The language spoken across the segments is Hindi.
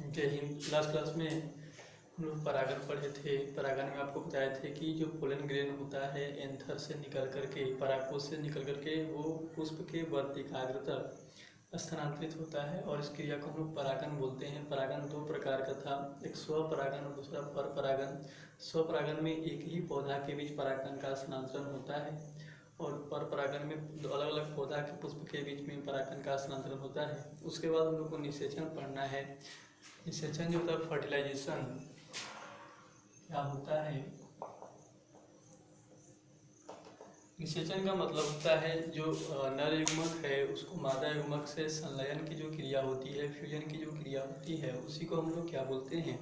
जय हिंद। लास्ट क्लास में हम लोग परागण पढ़े थे। परागण में आपको बताए थे कि जो पोलन ग्रेन होता है एंथर से निकल करके, परागकोश से निकल करके वो पुष्प के वर्तिकाग्र तक स्थानांतरित होता है और इस क्रिया को हम लोग परागण बोलते हैं। परागण दो प्रकार का था, एक स्वपरागण और दूसरा परपरागण। स्वपरागण में एक ही पौधा के बीच परागण का स्थानांतरण होता है और परपरागण में अलग अलग पौधा के पुष्प के बीच में परागण का स्थानांतरण होता है। उसके बाद हम लोग को निषेचन पढ़ना है। निषेचन जो होता है, फर्टिलाइजेशन क्या होता है। निषेचन का मतलब होता है जो नर युग्मक है उसको मादा युग्मक से संलयन की जो क्रिया होती है, फ्यूजन की जो क्रिया होती है, उसी को हम लोग क्या बोलते हैं,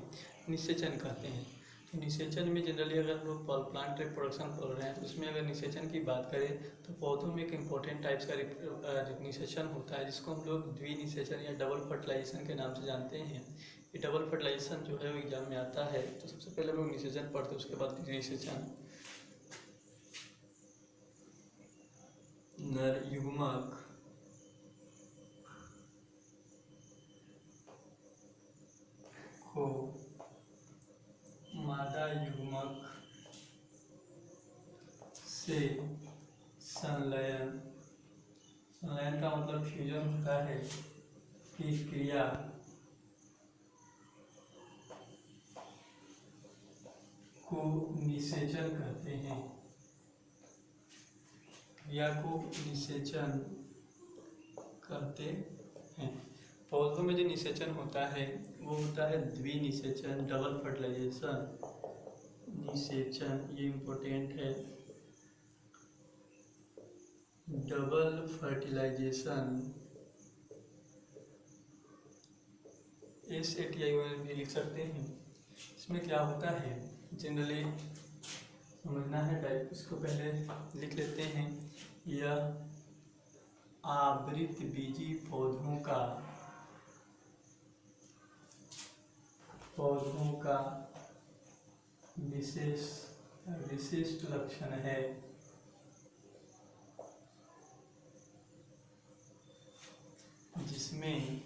निषेचन कहते हैं। तो निषेचन में जनरली अगर हम लोग प्लांट रिप्रोडक्शन पढ़ रहे हैं तो उसमें अगर निषेचन की बात करें तो पौधों में एक इम्पोर्टेंट टाइप्स का निषेचन होता है जिसको हम लोग द्विनिषेचन या डबल फर्टिलाइजेशन के नाम से जानते हैं। ये डबल फर्टिलाइजेशन जो है वो एग्जाम में आता है। तो सबसे पहले हम लोग निषेचन पढ़ते हैं, उसके बाद निषेचन। नर युग्मक को मादा युग्मक से संलयन, संलयन का मतलब फ्यूजन होता है, की क्रिया को निषेचन कहते हैं। क्रिया को निषेचन कहते हैं। पौधों में जो निषेचन होता है वो होता है द्विनिषेचन, डबल फर्टिलाइजेशन। निषेचन ये इम्पोर्टेंट है, डबल फर्टिलाइजेशन SATION भी लिख सकते हैं। इसमें क्या होता है जनरली समझना है टाइप, इसको पहले लिख लेते हैं। यह आवृत बीजी पौधों का विशिष्ट लक्षण है। जिसमें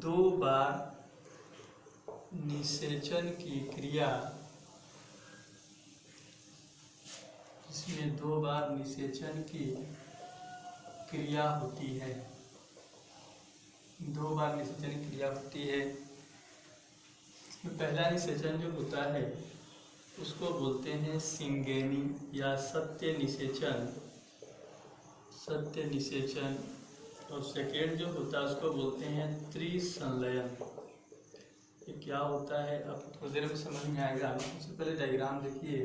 दो बार निषेचन की क्रिया, जिसमें दो बार निषेचन की क्रिया होती है, दो बार निषेचन की क्रिया होती है। पहला निषेचन जो होता है उसको बोलते हैं सिंगेनी या सत्य निषेचन, सत्य निषेचन। और सेकेंड जो होता है उसको बोलते हैं त्रिसंलयन। ये क्या होता है अब थोड़ी देर में समझ में आएगा। सबसे पहले डायग्राम देखिए,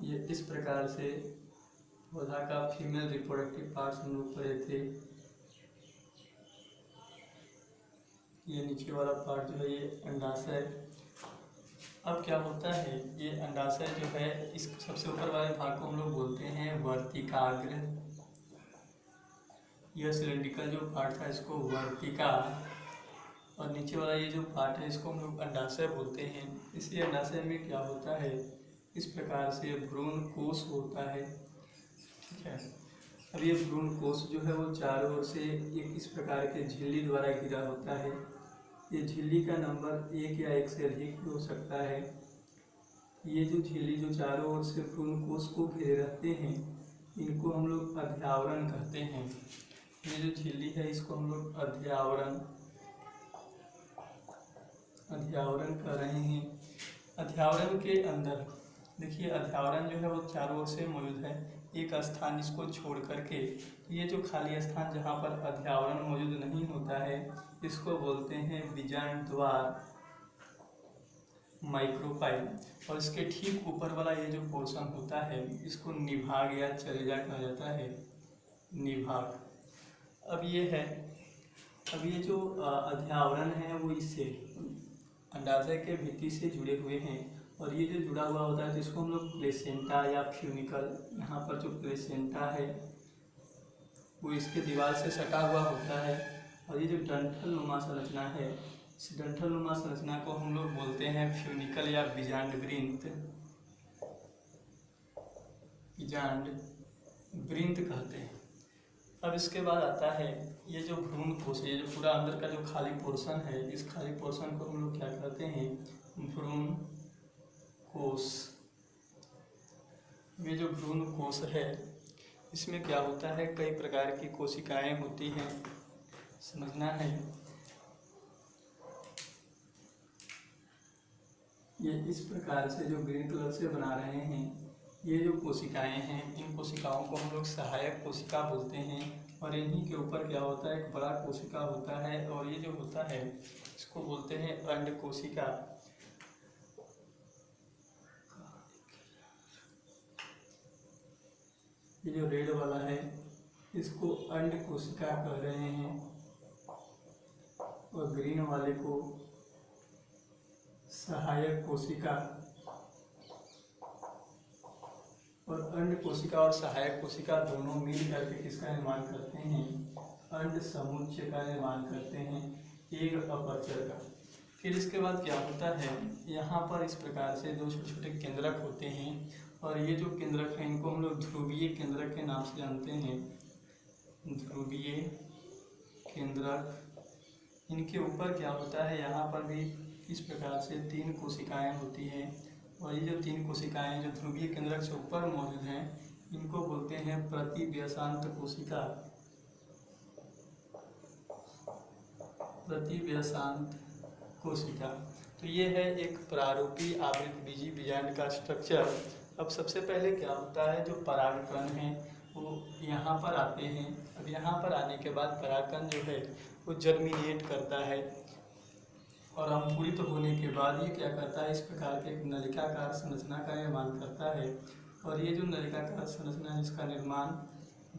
ये इस प्रकार से पौधा का फीमेल रिप्रोडक्टिव पार्ट्स हम लोग पढ़े थे। ये नीचे वाला पार्ट जो है ये अंडाशय। अब क्या होता है, ये अंडाशय जो है इस सबसे ऊपर वाले भाग को हम लोग बोलते हैं वर्तिकाग्र। यह सिलेंड्रिकल जो पार्ट था इसको वर्तिका, और नीचे वाला ये जो पार्ट है इसको हम लोग अंडाशय बोलते हैं। इसी अंडाशय में क्या होता है, इस प्रकार से भ्रूण कोश होता है। ठीक है, अब ये भ्रूण कोश जो है वो चारों ओर से एक इस प्रकार के झिल्ली द्वारा घिरा होता है। ये झिल्ली का नंबर एक या एक से अधिक हो सकता है। ये जो झिल्ली जो चारों ओर से भ्रूण कोश को घेरे रहते हैं इनको हम लोग अध्यावरण कहते हैं। ये जो झिल्ली है इसको हम लोग अध्यावरण कर रहे हैं। अध्यावरण के अंदर देखिए, अध्यावरण जो है वो चारों ओर से मौजूद है, एक स्थान इसको छोड़ करके। ये जो खाली स्थान जहाँ पर अध्यावरण मौजूद नहीं होता है इसको बोलते हैं बीजांड द्वार, माइक्रोपाइल। और इसके ठीक ऊपर वाला ये जो पोर्शन होता है इसको निभाग या चरेजा कहा जाता है, निभाग। अब ये है, अब ये जो अध्यावरण है वो इससे अंडाशय के भित्ति से जुड़े हुए हैं, और ये जो जुड़ा हुआ होता है तो इसको हम लोग प्लेसेंटा या फ्यूनिकल, यहाँ पर जो प्लेसेंटा है वो इसके दीवार से सटा हुआ होता है। और ये जो डंठल नुमा संरचना है, इस डंठल नुमा संरचना को हम लोग बोलते हैं फ्यूनिकल या बीजांड वृंत कहते हैं। अब इसके बाद आता है ये जो भ्रूण कोश है, ये जो पूरा अंदर का जो खाली पोर्शन है, इस खाली पोर्शन को हम लोग क्या कहते हैं, भ्रूण कोश। ये जो भ्रूण कोश है इसमें क्या होता है, कई प्रकार की कोशिकाएं होती हैं, समझना है। ये इस प्रकार से जो ग्रीन कलर से बना रहे हैं, ये जो कोशिकाएं हैं, इन कोशिकाओं को हम लोग सहायक कोशिका बोलते हैं। और इन्हीं के ऊपर क्या होता है, एक बड़ा कोशिका होता है, और ये जो होता है इसको बोलते हैं अंड कोशिका। ये जो रेड वाला है इसको अंड कोशिका कह रहे हैं, और ग्रीन वाले को सहायक कोशिका। और अंड कोशिका और सहायक कोशिका दोनों मिल करके किसका निर्माण करते हैं, अंड समुच्चय का निर्माण करते हैं, एक अपर्चर का। फिर इसके बाद क्या होता है, यहाँ पर इस प्रकार से दो छोटे छोटे केंद्रक होते हैं, और ये जो केंद्रक हैं इनको हम लोग ध्रुवीय केंद्रक के नाम से जानते हैं, ध्रुवीय केंद्रक। इनके ऊपर क्या होता है, यहाँ पर भी इस प्रकार से 3 कोशिकाएं होती हैं, और ये जो 3 कोशिकाएं जो ध्रुवीय केंद्रक से ऊपर मौजूद हैं इनको बोलते हैं प्रतिव्यसांत कोशिका, प्रतिव्यसांत कोशिका। तो ये है एक प्रारूपी आवृत बीजी बीजांड का स्ट्रक्चर। अब सबसे पहले क्या होता है, जो परागकण हैं वो यहाँ पर आते हैं। अब यहाँ पर आने के बाद परागकण जो है वो जर्मिनेट करता है, और अंकुरित होने के बाद ये क्या करता है, इस प्रकार के एक नलिकाकार संरचना का निर्माण करता है। और ये जो नलिकाकार संरचना है इसका निर्माण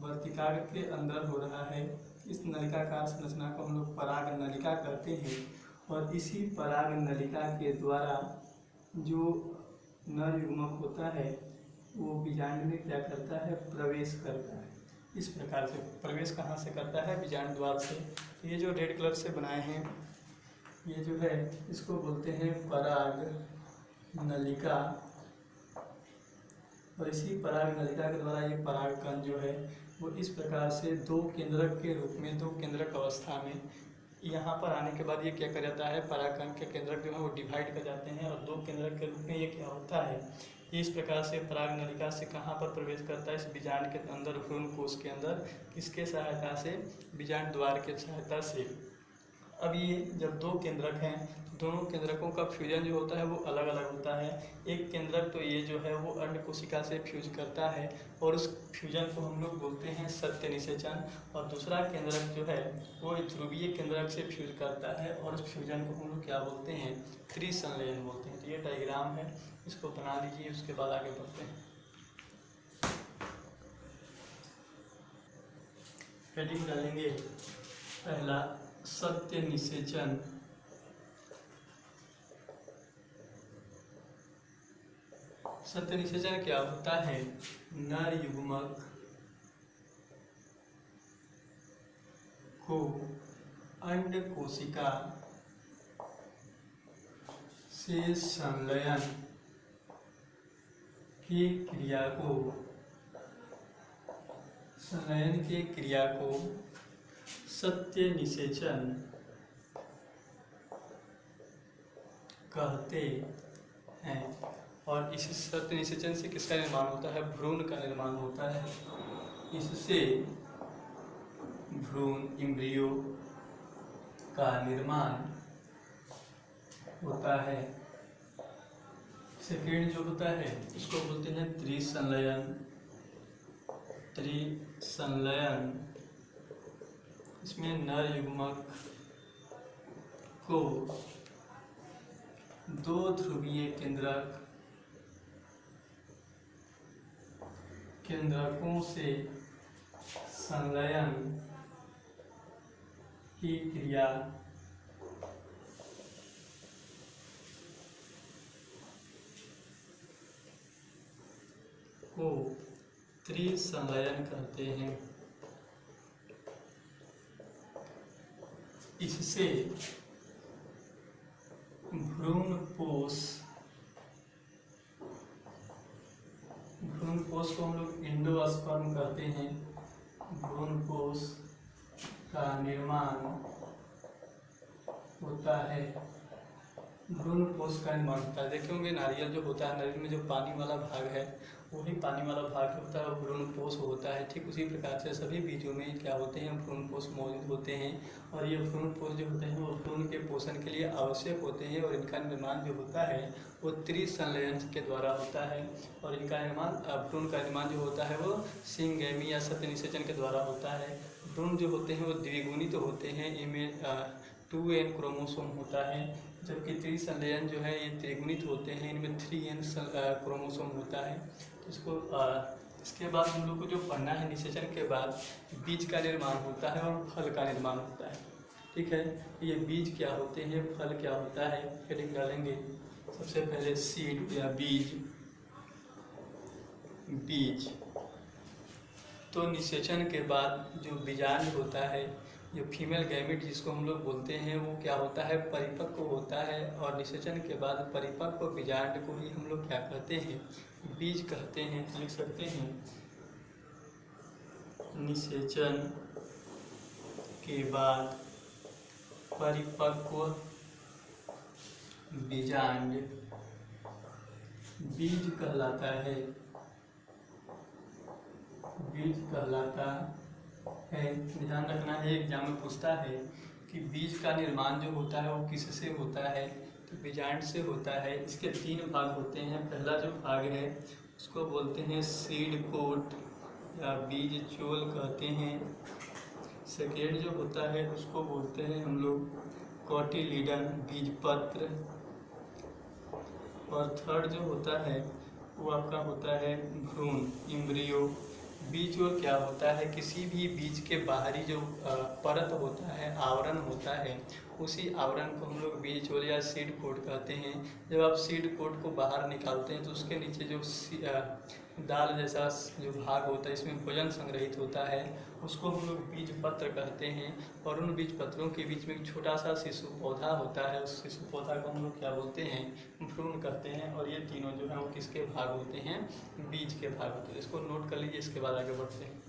वर्तिकाग्र के अंदर हो रहा है। इस नलिकाकार संरचना को हम लोग पराग नलिका कहते हैं, और इसी पराग नलिका के द्वारा जो नर युग्मक होता है वो बीजांड में क्या करता है, प्रवेश करता है। इस प्रकार से प्रवेश कहाँ से करता है, बीजांड द्वार से। तो ये जो रेड कलर से बनाए हैं ये जो है इसको बोलते हैं पराग नलिका, और इसी पराग नलिका के द्वारा ये परागकण जो है वो इस प्रकार से 2 केंद्रक के रूप में, 2 केंद्रक अवस्था में यहाँ पर आने के बाद ये क्या कर जाता है, परागकण के केंद्रक जो है वो डिवाइड कर जाते हैं, और 2 केंद्रक के रूप में ये क्या होता है, ये इस प्रकार से पराग नलिका से कहाँ पर प्रवेश करता है, इस बीजांड के अंदर, भ्रूण कोश के अंदर, किसके सहायता से, बीजांड द्वार के सहायता से। अब ये जब 2 केंद्रक हैं, दोनों केंद्रकों का फ्यूजन जो होता है वो अलग अलग होता है। एक केंद्रक तो ये जो है वो अंड कोशिका से फ्यूज करता है, और उस फ्यूजन को हम लोग बोलते हैं सत्य निषेचन, और दूसरा केंद्रक जो है वो ध्रुवीय केंद्रक से फ्यूज करता है, और उस फ्यूजन को हम लोग क्या बोलते हैं, त्रिसंलयन बोलते हैं। तो ये डायग्राम है, इसको बना लीजिए, उसके बाद आगे बढ़ते हैं। हेडिंग डालेंगे पहला, सत्य निषेचन। सत्य निषेचन क्या होता है, नर युग्मक को अंड कोशिका से संलयन की क्रिया को, संलयन की क्रिया को सत्य निषेचन कहते हैं। और इस सत्य निषेचन से किसका निर्माण होता है, भ्रूण का निर्माण होता है। इससे भ्रूण एम्ब्रियो का निर्माण होता है। सेकेंड जो होता है इसको बोलते हैं त्रिसंलयन। त्रिसंलयन, इसमें नर युग्मक को 2 ध्रुवीय केंद्रकों से संलयन की क्रिया को त्रिसंलयन कहते हैं। इससे भ्रूण कोश को हम लोग एंडोस्पर्म कहते हैं। भ्रूण कोश कोश का निर्माण होता है। भ्रूण कोश का निर्माण होता है। देखे होंगे नारियल जो होता है, नारियल में जो पानी वाला भाग है वही पानी वाला भाग होता है, वो भ्रूण कोश होता है। ठीक उसी प्रकार से सभी बीजों में क्या होते हैं, भ्रूण कोश मौजूद होते हैं। और ये भ्रूण कोश जो होते हैं वो भ्रूण के पोषण के लिए आवश्यक होते हैं। और इनका निर्माण जो होता है वो त्रिसंलयन के द्वारा होता है। और इनका निर्माण भ्रूण का निर्माण जो होता है वो सिंगैमी या सत्य निषेचन के द्वारा होता है। भ्रूण जो होते हैं वो द्विगुणित होते हैं, इनमें 2n क्रोमोसोम होता है, जबकि त्रिसंलयन जो है ये त्रिगुणित होते हैं, इनमें 3n क्रोमोसोम होता है। इसको इसके बाद हम लोग को जो पढ़ना है, निषेचन के बाद बीज का निर्माण होता है और फल का निर्माण होता है। ठीक है, ये बीज क्या होते हैं, फल क्या होता है, हेडिंग डालेंगे। सबसे पहले सीड या बीज। बीज तो निषेचन के बाद जो बीजांड होता है, जो फीमेल गैमेट जिसको हम लोग बोलते हैं, वो क्या होता है, परिपक्व होता है। और निषेचन के बाद परिपक्व बीजांड को ही हम लोग क्या कहते हैं, बीज कहते हैं। लिख सकते हैं निषेचन के बाद परिपक्व बीजांड बीज कहलाता है। बीज कहलाता है। ध्यान रखना है, एग्जाम में पूछता है कि बीज का निर्माण जो होता है वो किससे होता है, तो बीजांड से होता है। इसके 3 भाग होते हैं। पहला जो भाग है उसको बोलते हैं सीड कोट या बीज चोल कहते हैं। सेकेंड जो होता है उसको बोलते हैं हम लोग कोटिलीडन बीज पत्र। और थर्ड जो होता है वो आपका होता है भ्रूण इम्ब्रियो। बीज और क्या होता है, किसी भी बीज के बाहरी जो परत होता है, आवरण होता है, उसी आवरण को हम लोग बीज चोल या सीड कोट कहते हैं। जब आप सीड कोट को बाहर निकालते हैं तो उसके नीचे जो दाल जैसा जो भाग होता है, इसमें भोजन संग्रहित होता है, उसको हम लोग बीज पत्र कहते हैं। और उन बीज पत्रों के बीच में एक छोटा सा शिशु पौधा होता है, उस शिशु पौधा को हम लोग क्या बोलते हैं, भ्रूण कहते हैं। और ये तीनों जो है वो किसके भाग होते हैं, बीज के भाग होते हैं। इसको नोट कर लीजिए, इसके बाद आगे बढ़ते हैं।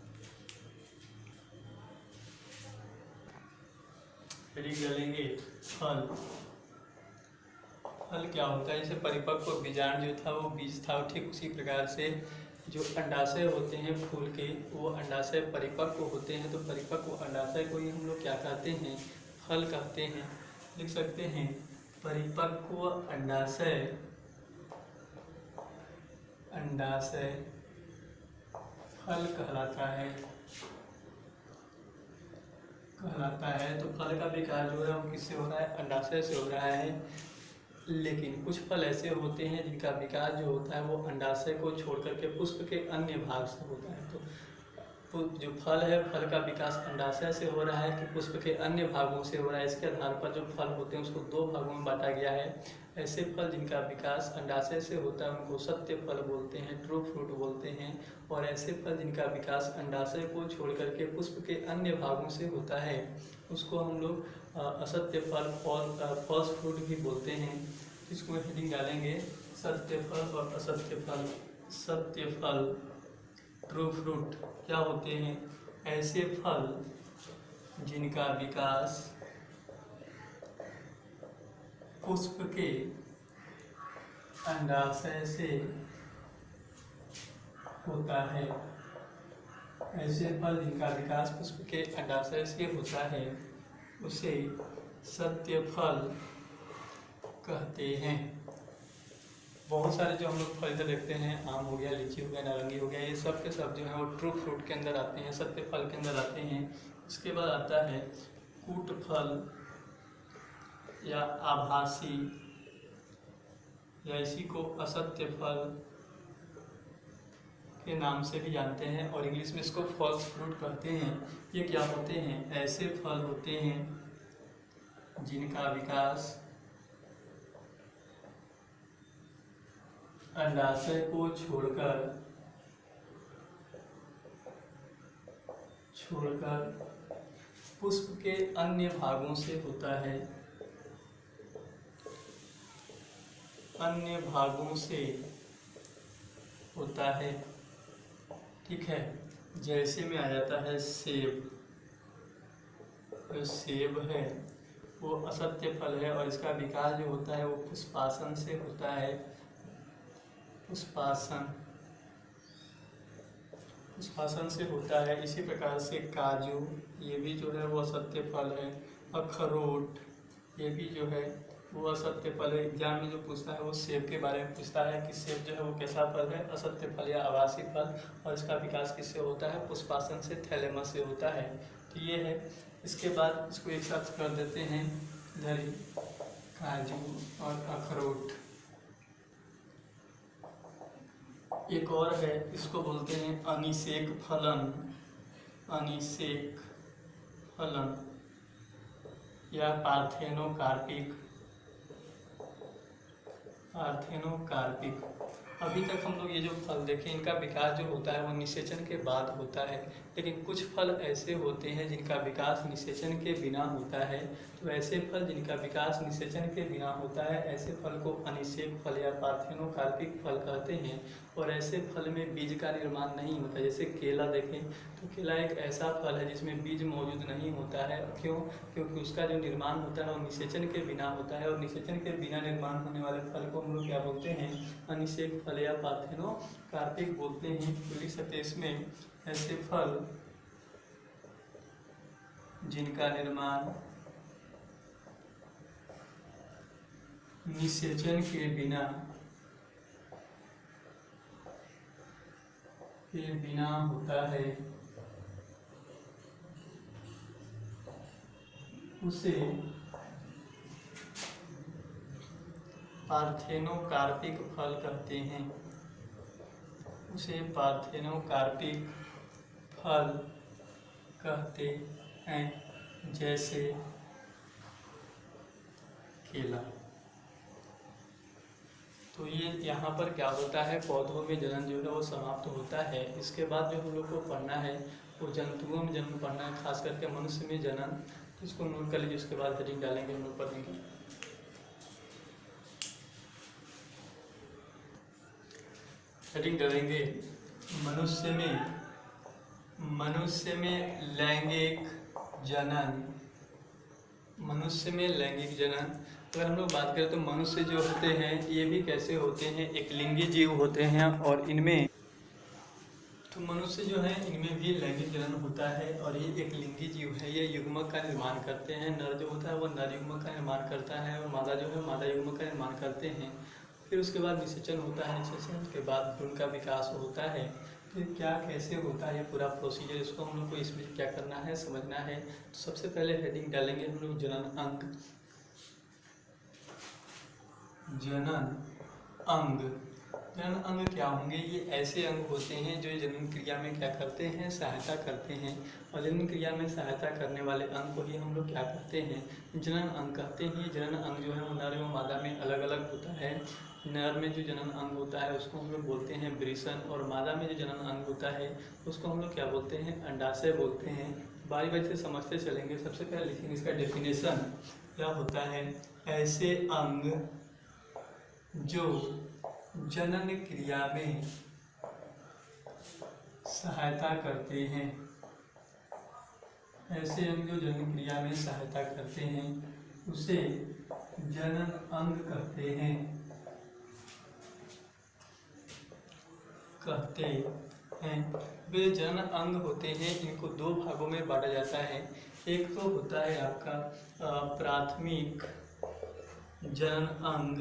फिर लेंगे फल। फल क्या होता है, जैसे परिपक्व बीजांड जो था वो बीज था, ठीक उसी प्रकार से जो अंडाशय होते हैं फूल के, वो अंडाशय परिपक्व होते हैं। तो परिपक्व अंडाशय को ही हम लोग क्या कहते हैं, फल कहते हैं। लिख सकते हैं परिपक्व अंडाशय। अंडाशय फल कहलाता है। तो फल का विकास जो है वो किससे हो रहा है, अंडाशय से हो रहा है। लेकिन कुछ फल ऐसे होते हैं जिनका विकास जो होता है वो अंडाशय को छोड़ करके पुष्प के अन्य भाग से होता है। तो जो फल है, फल का विकास अंडाशय से हो रहा है कि पुष्प के अन्य भागों से हो रहा है, इसके आधार पर जो फल होते हैं उसको 2 भागों में बांटा गया है। ऐसे फल जिनका विकास अंडाशय से होता है उनको सत्य फल बोलते हैं, ट्रू फ्रूट बोलते हैं। और ऐसे फल जिनका विकास अंडाशय को छोड़ करके पुष्प के अन्य भागों से होता है उसको हम लोग असत्य फल, फॉल्स फ्रूट भी बोलते हैं। इसको हेडिंग डालेंगे सत्य फल और असत्य फल। सत्य फल ट्रू फ्रूट क्या होते हैं, ऐसे फल जिनका विकास पुष्प के अंडाशय से होता है। ऐसे फल जिनका विकास पुष्प के अंडाशय से होता है उसे सत्य फल कहते हैं। बहुत सारे जो हम लोग फल से देखते हैं, आम हो गया, लीची हो गया, नारंगी हो गया, ये सब के सब जो है वो ट्रू फ्रूट के अंदर आते हैं, सत्य फल के अंदर आते हैं। इसके बाद आता है कूट फल या आभासी, या इसी को असत्य फल के नाम से भी जानते हैं और इंग्लिश में इसको फॉल्स फ्रूट कहते हैं। ये क्या होते हैं, ऐसे फल होते हैं जिनका विकास अंडाशय को छोड़कर पुष्प के अन्य भागों से होता है। अन्य भागों से होता है, ठीक है। जैसे में आ जाता है सेब, जो सेब है वो असत्य फल है और इसका विकास जो होता है वो पुष्पासन से होता है। पुष्पासन से होता है। इसी प्रकार से काजू, ये भी जो है वो असत्य फल है। अखरोट, ये भी जो है वो असत्य फल है। एग्जाम में जो पूछता है वो सेब के बारे में पूछता है कि सेब जो है वो कैसा फल है, असत्य फल या आवासीय फल, और इसका विकास किससे होता है, पुष्पासन से, थैलेमस से होता है। तो ये है। इसके बाद इसको एक साथ कर देते हैं इधर ही, काजू और अखरोट। एक और है, इसको बोलते हैं अनिषेक फलन। अनिषेक फलन या पार्थेनोकार्पिक। पार्थेनोकार्पिक। अभी तक हम लोग ये जो फल देखे, इनका विकास जो होता है वो निषेचन के बाद होता है, लेकिन कुछ फल ऐसे होते हैं जिनका विकास निषेचन के बिना होता है। तो ऐसे फल जिनका विकास निषेचन के बिना होता है, ऐसे फल को अनिषेक फल या पार्थेनोकार्पिक फल कहते हैं। और ऐसे फल में बीज का निर्माण नहीं होता। जैसे केला देखें तो केला एक ऐसा फल है जिसमें बीज मौजूद नहीं होता है। क्यों? क्योंकि उसका जो निर्माण होता है वो निषेचन के बिना होता है, और निषेचन के बिना निर्माण होने वाले फल को हम लोग क्या बोलते हैं, अनिषेक फल या पार्थेनोकार्पिक बोलते हैं। तो लिख सकते हैं इसमें, ऐसे फल जिनका निर्माण निषेचन के बिना होता है, उसे पार्थेनोकार्पिक फल कहते हैं। उसे पार्थेनोकार्पिक फल कहते हैं। जैसे केला। तो ये यहाँ पर क्या होता है, पौधों में जनन जो है वो समाप्त होता है। इसके बाद जो हम लोग को पढ़ना है वो जंतुओं में जन्म पढ़ना है, खास करके मनुष्य में जनन। तो इसको नोट कर लीजिए, उसके बाद हेडिंग डालेंगे, हम लोग पढ़ेंगे। हेडिंग डालेंगे, मनुष्य में लैंगिक जनन। मनुष्य में लैंगिक जनन। अगर हम लोग बात करें तो मनुष्य जो होते हैं ये भी कैसे होते हैं, एक लिंगी जीव होते हैं। और इनमें तो मनुष्य जो है इनमें भी लैंगिक जनन होता है, और ये एक लिंगी जीव है। ये युग्मक का निर्माण करते हैं। नर जो होता है वो नर युग्मक का निर्माण करता है, और मादा जो है मादा युग्मक का निर्माण करते हैं। फिर उसके बाद निषेचन होता है। निषेचन के बाद भ्रूण का विकास होता है। फिर क्या कैसे होता है ये पूरा प्रोसीजर, इसको हम लोग को इसमें क्या करना है, समझना है। तो सबसे पहले हेडिंग डालेंगे हम लोग जनन अंग। जनन अंग। जनन अंग क्या होंगे, ये ऐसे अंग होते हैं जो जनन क्रिया में क्या करते हैं, सहायता करते हैं। और जनन क्रिया में सहायता करने वाले अंग को ही हम लोग क्या कहते हैं, जनन अंग कहते हैं। जनन अंग जो है वो नर एवं मादा में अलग अलग होता है। नर में जो जनन अंग होता है उसको हम लोग बोलते हैं वृषण, और मादा में जो जनन अंग होता है उसको हम लोग क्या बोलते हैं, अंडाशय बोलते हैं। बारी बारी से समझते चलेंगे। सबसे पहले लिखेंगे इसका डेफिनेशन। क्या होता है, ऐसे अंग जो जनन क्रिया में सहायता करते हैं। ऐसे अंग जो जनन क्रिया में सहायता करते हैं उसे जनन अंग कहते हैं। वे जनन अंग होते हैं। इनको दो भागों में बांटा जाता है। एक तो होता है आपका प्राथमिक जनन अंग,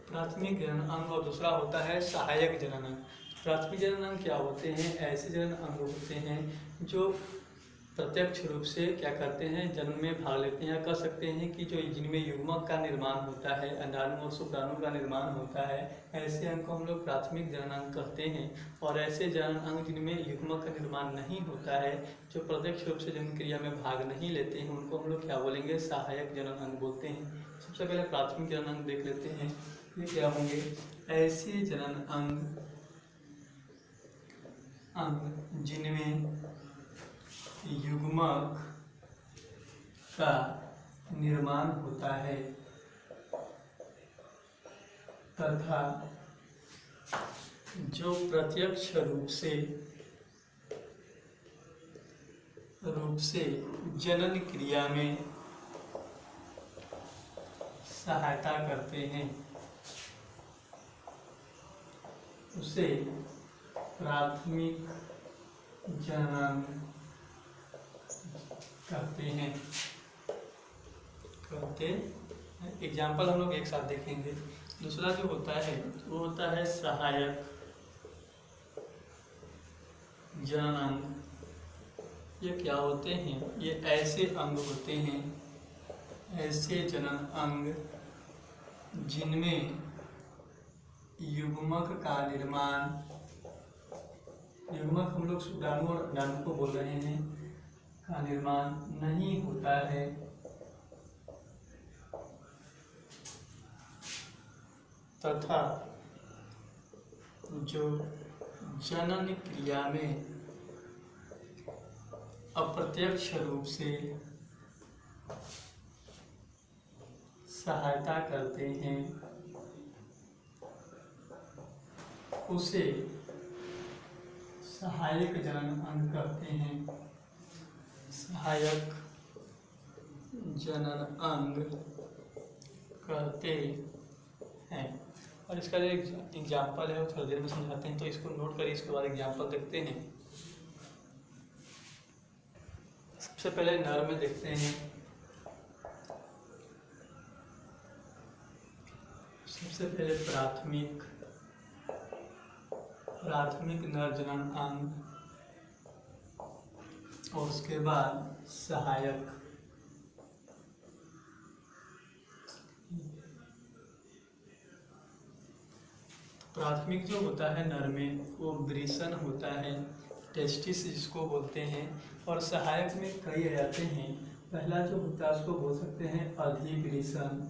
प्राथमिक जनन अंग, और दूसरा होता है सहायक जनन अंग। प्राथमिक जनन अंग क्या होते हैं, ऐसे जनन अंग होते हैं जो प्रत्यक्ष रूप से क्या करते हैं, जन्म में भाग लेते हैं। कह सकते हैं कि जो जिनमें युग्मक का निर्माण होता है, अंडाणु और शुक्राणु का निर्माण होता है, ऐसे अंग को हम लोग प्राथमिक जनन अंग कहते हैं। और ऐसे जनन अंग जिनमें युग्मक का निर्माण नहीं होता है, जो प्रत्यक्ष रूप से जन्म क्रिया में भाग नहीं लेते हैं, उनको हम लोग क्या बोलेंगे, सहायक जनन अंग बोलते हैं। सबसे पहले प्राथमिक जनन अंग देख लेते हैं। ये क्या होंगे, ऐसे जनन अंग जिनमें युग्मक का निर्माण होता है तथा जो प्रत्यक्ष रूप रूप से जनन क्रिया में सहायता करते हैं उसे प्राथमिक जनन कहते हैं। एग्जाम्पल हम लोग एक साथ देखेंगे। दूसरा जो होता है वो होता है सहायक जनन अंग। ये क्या होते हैं? ये ऐसे अंग होते हैं, ऐसे जनन अंग जिनमें युग्मक का निर्माण, युग्मक हम लोग शुक्राणु और अंडाणु को बोल रहे हैं, का निर्माण नहीं होता है तथा जो जनन क्रिया में अप्रत्यक्ष रूप से सहायता करते हैं उसे सहायक जनन अंग कहते हैं। सहायक जनन अंग कहते हैं। और इसका जो एग्जाम्पल है वो थोड़ी देर में समझाते हैं, तो इसको नोट करिए, इसके बाद एग्जाम्पल देखते हैं। सबसे पहले नर में देखते हैं। सबसे पहले प्राथमिक नर जनन अंग और उसके बाद सहायक। प्राथमिक जो होता है नर में वो वृषण होता है, टेस्टिस जिसको बोलते हैं। और सहायक में कई आ जाते हैं। पहला जो होता है उसको बोल सकते हैं अधिवृषण,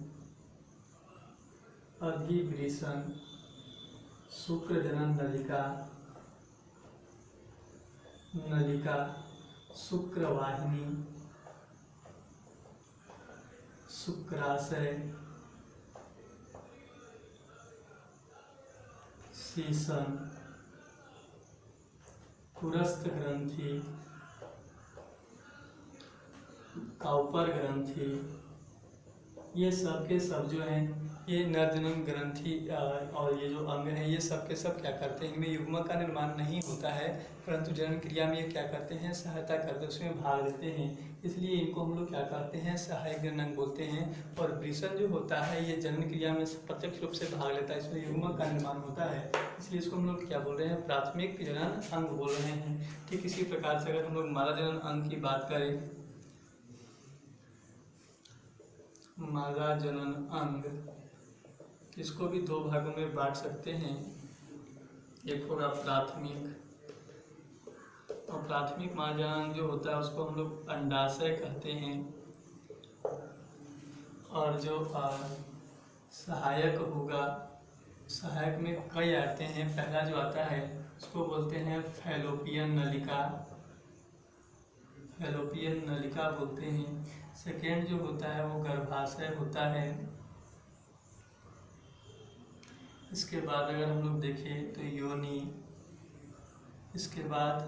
अधिवृषण, शुक्र जनन नलिका, नलिका, शुक्रवाहिनी, शुक्राशय, शीशन, पुरस्थ ग्रंथि, काउपर ग्रंथि। ये सब के सब जो हैं ये नर जनन ग्रंथि और ये जो अंग हैं ये सब के सब क्या करते हैं? इनमें युग्मक का निर्माण नहीं होता है, परंतु जनन क्रिया में ये क्या करते हैं? सहायता करते हैं, उसमें भाग लेते हैं। इसलिए इनको हम लोग क्या कहते हैं? सहायक जनन अंग बोलते हैं। और वृषण जो होता है ये जनन क्रिया में प्रत्यक्ष रूप से भाग लेता है, इसमें युग्मक का निर्माण होता है, इसलिए इसको हम लोग क्या बोल रहे हैं? प्राथमिक जनन अंग बोल रहे हैं। ठीक इसी प्रकार से अगर हम लोग मादा जनन अंग की बात करें, मादा जनन अंग इसको भी दो भागों में बांट सकते हैं। एक होगा प्राथमिक, और प्राथमिक मादा जनन अंग जो होता है उसको हम लोग अंडाशय कहते हैं। और जो सहायक होगा, सहायक में कई आते हैं। पहला जो आता है उसको बोलते हैं फैलोपियन नलिका, फैलोपियन नलिका बोलते हैं। सेकेंड जो होता है वो गर्भाशय होता है। इसके बाद अगर हम लोग देखें तो योनि, इसके बाद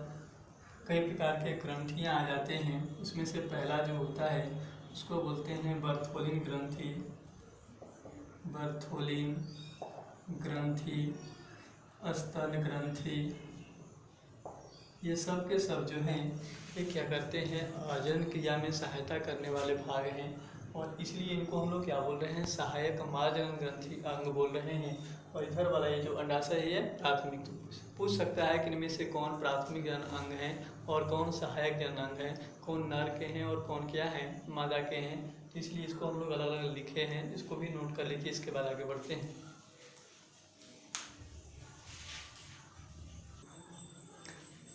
कई प्रकार के ग्रंथियाँ आ जाते हैं। उसमें से पहला जो होता है उसको बोलते हैं बर्थोलिन ग्रंथि, बर्थोलिन ग्रंथि, स्तन ग्रंथि। ये सब के सब जो हैं ये क्या करते हैं? जनन क्रिया में सहायता करने वाले भाग हैं, और इसलिए इनको हम लोग क्या बोल रहे हैं? सहायक मादा जनन ग्रंथि अंग बोल रहे हैं। और इधर वाला ये जो अंडाशय है ये प्राथमिक। तो पूछ सकता है कि इनमें से कौन प्राथमिक जनन अंग है और कौन सहायक जनन अंग है, कौन नर के हैं और कौन क्या है? मादा के हैं। तो इसलिए इसको हम लोग अलग अलग लिखे हैं, इसको भी नोट कर लीजिए। इसके बाद आगे बढ़ते हैं।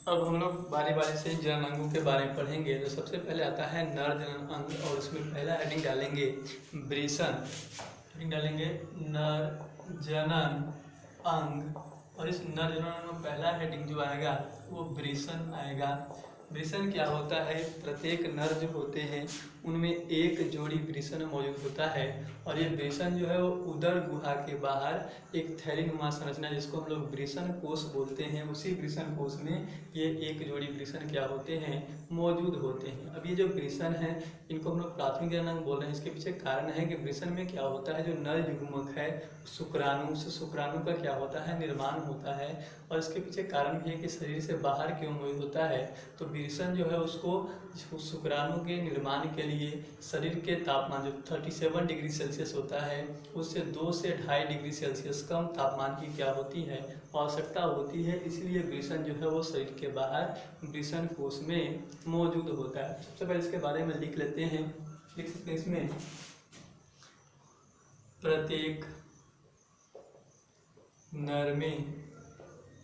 अब हम लोग बारी बारी से जनन अंगों के बारे में पढ़ेंगे। तो सबसे पहले आता है नर जनन अंग, और उसमें पहला हेडिंग डालेंगे वृषण। हेडिंग डालेंगे नर जनन अंग, और इस नर जनन अंग में पहला हेडिंग जो आएगा वो वृषण आएगा। वृषण क्या होता है, प्रत्येक नर जो होते हैं उनमें एक जोड़ी वृषण मौजूद होता है और ये वृषण जो है वो उदर गुहा के बाहर एक थैलीनुमा संरचना जिसको हम लोग वृषण कोश बोलते हैं, उसी वृषण कोश में ये एक जोड़ी वृषण क्या होते हैं, मौजूद होते हैं। अब ये जो वृषण है इनको हम लोग प्राथमिक जननांग बोल रहे हैं। इसके पीछे कारण है कि वृषण में क्या होता है, जो नर युग्मक है शुक्राणु से शुक्राणु का क्या होता है, निर्माण होता है। और इसके पीछे कारण भी है कि शरीर से बाहर क्यों मौजूद होता है, तो वृषण जो है उसको शुक्राणु के निर्माण के लिए शरीर के तापमान जो 37 डिग्री सेल्सियस होता है उससे 2 से 2.5 डिग्री सेल्सियस कम तापमान की क्या होती है, आवश्यकता होती है। इसलिए वृषण जो है वो शरीर के बाहर वृषण कोश में मौजूद होता है। सबसे पहले इसके बारे में लिख लेते हैं। लिख सकते हैं इसमें, प्रत्येक नर में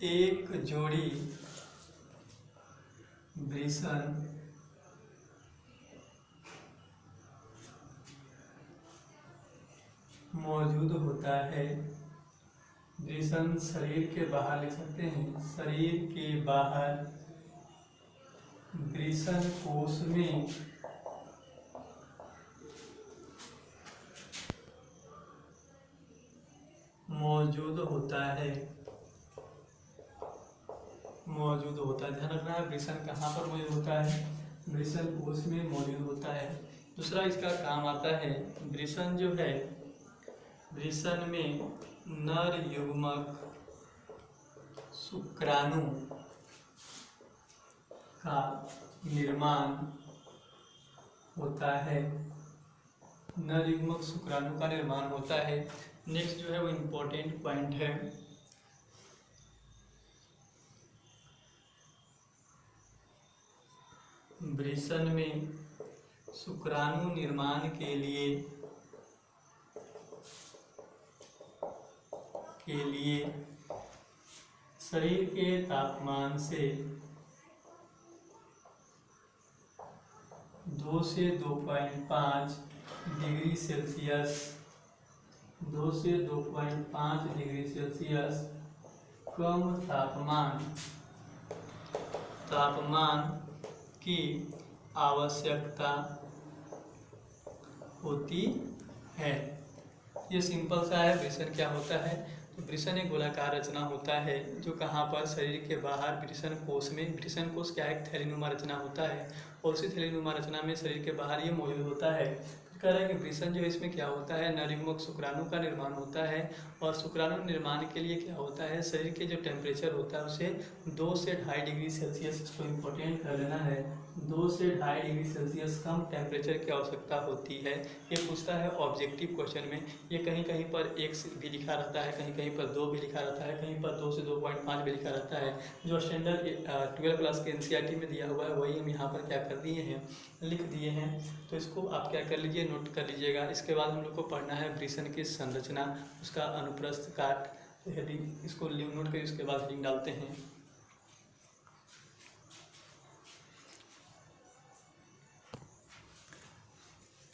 एक जोड़ी वृषण मौजूद होता है। वृषण शरीर के बाहर लिख सकते हैं, शरीर के बाहर वृषण कोश में मौजूद होता है। ध्यान रखना है वृषण कहाँ पर मौजूद होता है, वृषण कोश में मौजूद होता है। दूसरा इसका काम आता है, वृषण जो है वृषण में नर युग्मक शुक्राणु का निर्माण होता है। नर युग्मक शुक्राणु का निर्माण होता है। नेक्स्ट जो है वो इम्पोर्टेंट पॉइंट है, वृषण में शुक्राणु निर्माण के लिए शरीर के तापमान से 2 से 2.5 डिग्री सेल्सियस 2 से 2.5 डिग्री सेल्सियस कम तापमान की आवश्यकता होती है। ये सिंपल सा है। वृषण क्या होता है, तो वृषण एक गोलाकार रचना होता है जो कहाँ पर, शरीर के बाहर वृषण कोश में। वृषण कोश क्या है, एक थैलीनुमा रचना होता है और उसी थैलीनुमा रचना में शरीर के बाहर ये मौजूद होता है। कह रहा है कि वृषण जो है इसमें क्या होता है, नर युग्मक शुक्राणु का निर्माण होता है और शुक्राणु निर्माण के लिए क्या होता है, शरीर के जो टेम्परेचर होता है उसे 2 से 2.5 डिग्री सेल्सियस, इसको इम्पोर्टेंट कर लेना है, 2 से 2.5 डिग्री सेल्सियस कम टेम्परेचर की आवश्यकता होती है। ये पूछता है ऑब्जेक्टिव क्वेश्चन में। ये कहीं कहीं पर 1 भी लिखा रहता है, कहीं कहीं पर 2 भी लिखा रहता है, कहीं पर 2 से 2.5 भी लिखा रहता है। जो स्टैंडर्ड 12 क्लास के NCERT में दिया हुआ है वही हम यहाँ पर क्या कर दिए हैं, लिख दिए हैं। तो इसको आप क्या कर लीजिए, नोट कर लीजिएगा। इसके बाद हम लोग को पढ़ना है वृषण की संरचना, उसका अनुप्रस्थ काट, हेडिंग इसको नोट करिए। उसके बाद हेडिंग डालते हैं।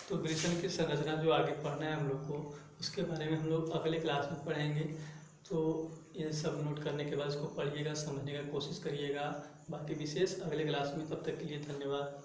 तो वृषण की संरचना जो आगे पढ़ना है हम लोग को, उसके बारे में हम लोग अगले क्लास में पढ़ेंगे। तो ये सब नोट करने के बाद इसको पढ़िएगा, समझने का कोशिश करिएगा। बाकी विशेष अगले क्लास में। तब तक के लिए धन्यवाद।